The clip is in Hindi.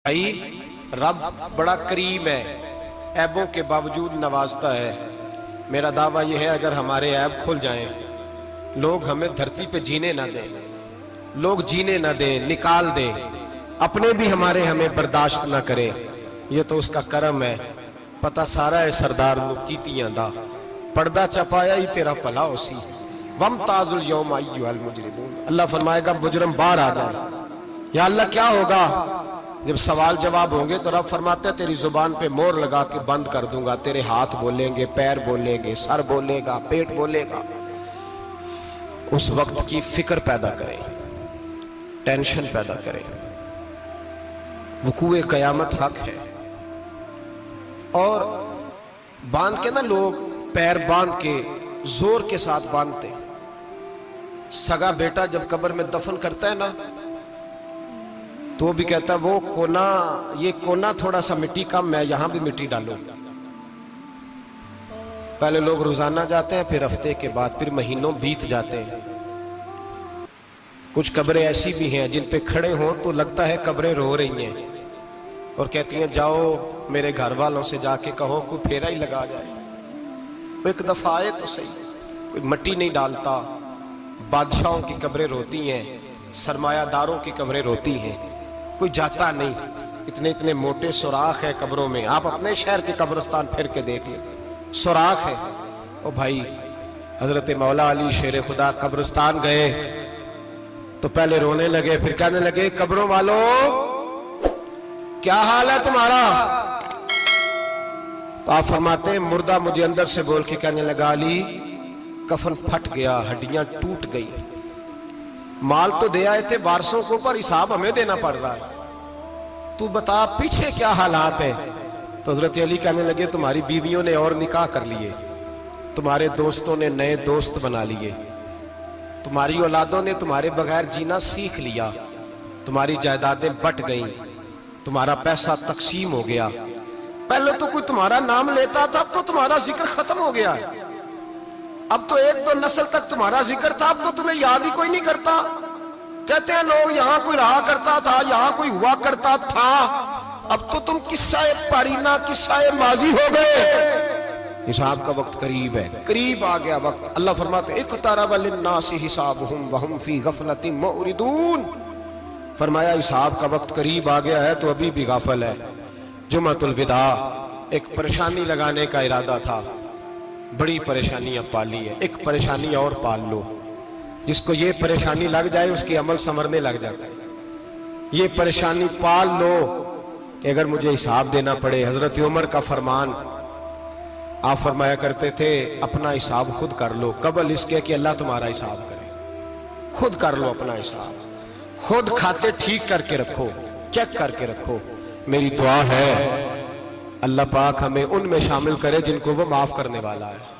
भाई रब बड़ा करीम है, ऐबों के बावजूद नवाजता है। मेरा दावा यह है, अगर हमारे ऐब खुल जाएं, लोग हमें धरती पे जीने ना दें, लोग जीने ना दें, निकाल दें, अपने भी हमें बर्दाश्त ना करें, ये तो उसका करम है। पता सारा है सरदार कीतियां दा, पर्दा चपाया ही तेरा भला होसी, वम ताजुल यौम अय्युहल मुजरिमून। अल्लाह फरमाएगा मुजरम बाहर आ जाए। या अल्लाह क्या होगा जब सवाल जवाब होंगे? तो रब फरमाते हैं तेरी जुबान पे मोहर लगा के बंद कर दूंगा, तेरे हाथ बोलेंगे, पैर बोलेंगे, सर बोलेगा, पेट बोलेगा। उस वक्त की फिक्र पैदा करें, टेंशन पैदा करें। वकूए कयामत हक है। और बांध के ना, लोग पैर बांध के जोर के साथ बांधते। सगा बेटा जब कब्र में दफन करता है ना, तो भी कहता वो कोना, ये कोना थोड़ा सा मिट्टी कम है, यहां भी मिट्टी डालो। पहले लोग रोजाना जाते हैं, फिर हफ्ते के बाद, फिर महीनों बीत जाते हैं। कुछ कब्रें ऐसी भी हैं जिन पे खड़े हों तो लगता है कब्रें रो रही हैं और कहती हैं जाओ मेरे घर वालों से जाके कहो कोई फेरा ही लगा जाए। वो एक दफा आए तो सही, कोई मट्टी नहीं डालता। बादशाहों की कब्रें रोती हैं, सरमायादारों की कब्रें रोती हैं, कोई जाता नहीं। इतने इतने मोटे सुराख है कब्रों में। आप अपने शहर के कब्रिस्तान फिर के देख ले, सुराख है। ओ भाई, हजरत मौला अली शेर खुदा कब्रिस्तान गए तो पहले रोने लगे, फिर कहने लगे कब्रों वालों क्या हाल है तुम्हारा? तो आप फरमाते हैं मुर्दा मुझे अंदर से बोल के कहने लगा अली कफन फट गया, हड्डियां टूट गई, माल तो दे आए थे वारसों को, पर हिसाब हमें देना पड़ रहा है, तू बता पीछे क्या हालात है? तो हजरत अली कहने लगे तुम्हारी बीवियों ने और निकाह कर लिए, तुम्हारे दोस्तों ने नए दोस्त बना लिए, तुम्हारी औलादों ने तुम्हारे बगैर जीना सीख लिया, तुम्हारी जायदादें बट गईं, तुम्हारा पैसा तकसीम हो गया। पहले तो कोई तुम्हारा नाम लेता था, अब तो तुम्हारा जिक्र खत्म हो गया है। अब तो एक दो नस्ल तक तुम्हारा जिक्र था, अब तो तुम्हें याद ही कोई नहीं करता। कहते हैं लोग यहां कोई रहा करता था, यहां कोई हुआ करता था, अब तो तुम किस्सा पारीना, किस्सा माजी हो गए। हिसाब का वक्त करीब है, करीब आ गया वक्त। अल्लाह फरमाते इक़्तरब लिन्नासि हिसाबुहुम वहुम फी गफलतिन मुरिदून। फरमाया हिसाब का वक्त करीब आ गया है तो अभी भी गाफल है। जुम्मतुल विदा, एक परेशानी लगाने का इरादा था, बड़ी परेशानियां पाली है, एक परेशानी और पाल लो। जिसको ये परेशानी लग जाए उसके अमल संवरने लग जाता है। ये परेशानी पाल लो कि अगर मुझे हिसाब देना पड़े। हजरत उमर का फरमान, आप फरमाया करते थे अपना हिसाब खुद कर लो, कबल इसके कि अल्लाह तुम्हारा हिसाब करे। खुद कर लो अपना हिसाब, खुद खाते ठीक करके रखो, चेक करके रखो। मेरी दुआ है अल्लाह पाक हमें उनमें शामिल करे जिनको वो माफ करने वाला है।